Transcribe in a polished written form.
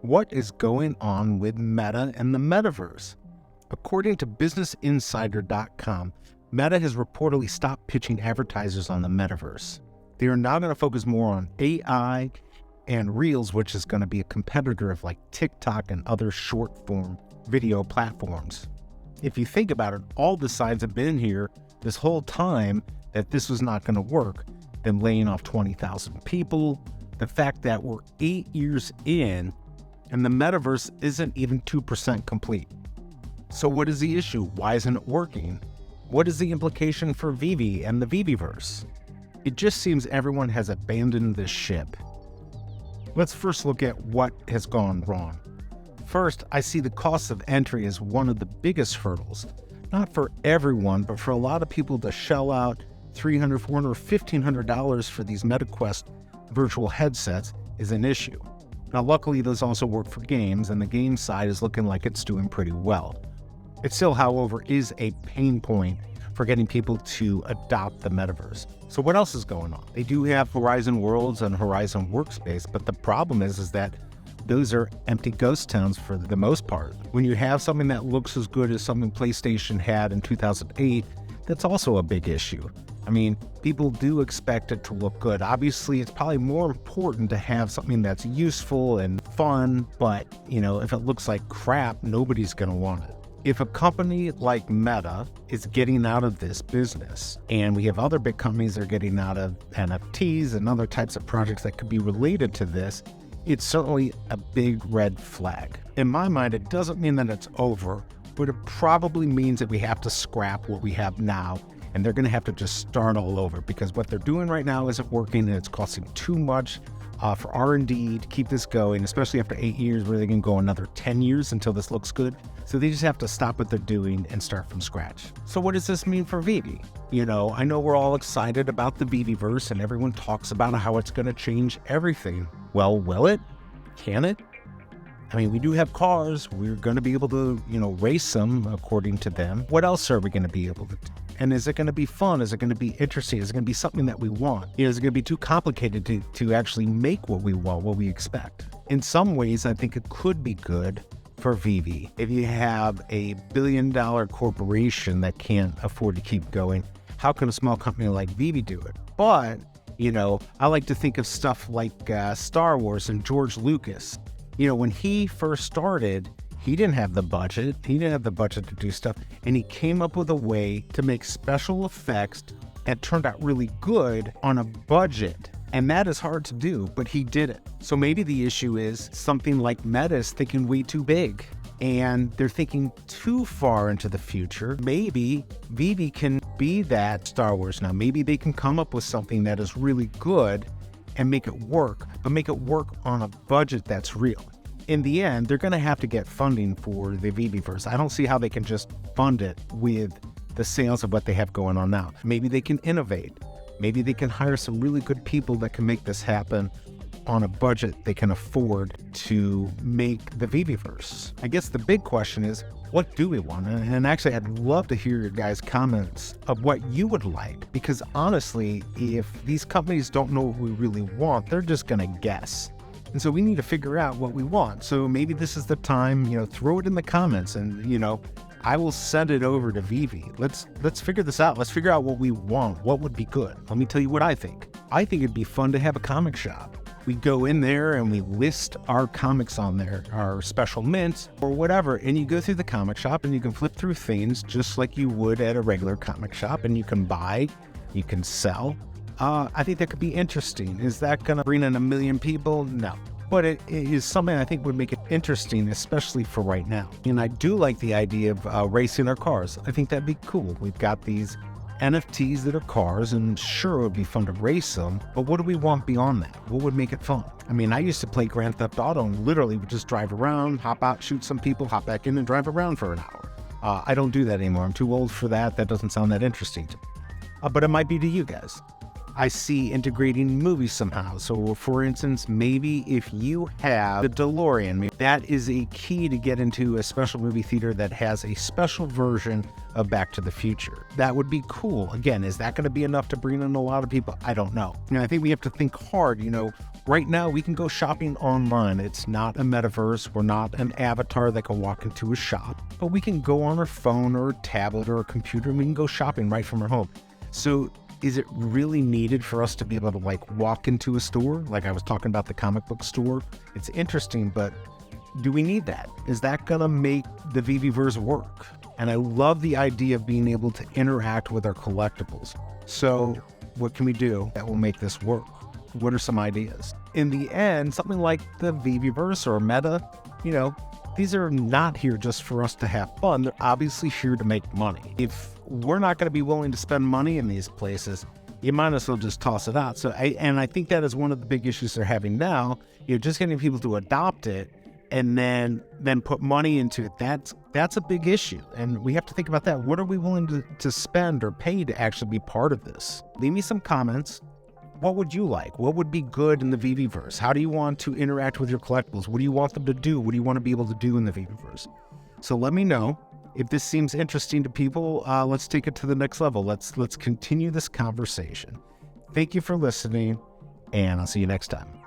What is going on with Meta and the Metaverse? According to businessinsider.com, Meta has reportedly stopped pitching advertisers on the Metaverse. They are now going to focus more on AI and Reels, which is going to be a competitor of like TikTok and other short-form video platforms. If you think about it, all the signs have been here this whole time that this was not going to work. Them laying off 20,000 people, the fact that we're 8 years in and the Metaverse isn't even 2% complete. So what is the issue? Why isn't it working? What is the implication for VeVe and the Veveverse? It just seems everyone has abandoned this ship. Let's first look at what has gone wrong. First, I see the cost of entry as one of the biggest hurdles. Not for everyone, but for a lot of people to shell out $300, $400, $1,500 for these MetaQuest virtual headsets is an issue. Now, luckily, those also work for games, and the game side is looking like it's doing pretty well. It still, however, is a pain point for getting people to adopt the Metaverse. So what else is going on? They do have Horizon Worlds and Horizon Workspace, but the problem is that those are empty ghost towns for the most part. When you have something that looks as good as something PlayStation had in 2008, that's also a big issue. I mean, people do expect it to look good. Obviously, it's probably more important to have something that's useful and fun, but, if it looks like crap, nobody's going to want it. If a company like Meta is getting out of this business, and we have other big companies that are getting out of NFTs and other types of projects that could be related to this, it's certainly a big red flag. In my mind, it doesn't mean that it's over, but it probably means that we have to scrap what we have now, and they're going to have to just start all over, because what they're doing right now isn't working, and it's costing too much for R&D to keep this going, especially after 8 years, where they can go another 10 years until this looks good. So they just have to stop what they're doing and start from scratch. So what does this mean for VeVe? I know we're all excited about the Veveverse, and everyone talks about how it's going to change everything. Well, will it? Can it? I mean, we do have cars. We're going to be able to, race them according to them. What else are we going to be able to do? And is it going to be fun? Is it going to be interesting? Is it going to be something that we want? Is it going to be too complicated to actually make what we want, what we expect? In some ways, I think it could be good for VeVe. If you have a billion-dollar corporation that can't afford to keep going, how can a small company like VeVe do it? But, I like to think of stuff like Star Wars and George Lucas. When he first started, he didn't have the budget. He didn't have the budget to do stuff. And he came up with a way to make special effects that turned out really good on a budget. And that is hard to do, but he did it. So maybe the issue is something like Meta is thinking way too big, and they're thinking too far into the future. Maybe VeVe can be that Star Wars now. Maybe they can come up with something that is really good and make it work, but make it work on a budget that's real. In the end, they're going to have to get funding for the Veveverse. I don't see how they can just fund it with the sales of what they have going on now. Maybe they can innovate. Maybe they can hire some really good people that can make this happen on a budget they can afford to make the Veveverse. I guess the big question is, what do we want? And actually, I'd love to hear your guys' comments of what you would like, because honestly, if these companies don't know what we really want, they're just going to guess. And so we need to figure out what we want. So maybe this is the time, throw it in the comments, and, I will send it over to VeVe. Let's figure this out. Let's figure out what we want. What would be good? Let me tell you what I think. I think it'd be fun to have a comic shop. We go in there and we list our comics on there, our special mints or whatever, and you go through the comic shop and you can flip through things just like you would at a regular comic shop, and you can buy, you can sell. I think that could be interesting. Is that going to bring in 1 million people? No. But it is something I think would make it interesting, especially for right now. And I do like the idea of racing our cars. I think that'd be cool. We've got these NFTs that are cars, and sure, it would be fun to race them, but what do we want beyond that? What would make it fun? I mean, I used to play Grand Theft Auto and literally would just drive around, hop out, shoot some people, hop back in and drive around for an hour. I don't do that anymore. I'm too old for that. That doesn't sound that interesting to me. But it might be to you guys. I see integrating movies somehow. So for instance, maybe if you have the DeLorean, that is a key to get into a special movie theater that has a special version of Back to the Future. That would be cool. Again, is that going to be enough to bring in a lot of people? I don't know. I think we have to think hard, Right now, we can go shopping online. It's not a metaverse. We're not an avatar that can walk into a shop, but we can go on our phone or a tablet or a computer and we can go shopping right from our home. So is it really needed for us to be able to walk into a store? Like I was talking about the comic book store. It's interesting, but do we need that? Is that gonna make the Veveverse work? And I love the idea of being able to interact with our collectibles. So what can we do that will make this work? What are some ideas? In the end, something like the Veveverse or Meta, these are not here just for us to have fun. They're obviously here to make money. If we're not going to be willing to spend money in these places, you might as well just toss it out. I think that is one of the big issues they're having now. Just getting people to adopt it and then put money into it. That's a big issue. And we have to think about that. What are we willing to spend or pay to actually be part of this? Leave me some comments. What would you like? What would be good in the Veveverse? How do you want to interact with your collectibles? What do you want them to do? What do you want to be able to do in the Veveverse? So let me know. If this seems interesting to people, let's take it to the next level. Let's continue this conversation. Thank you for listening, and I'll see you next time.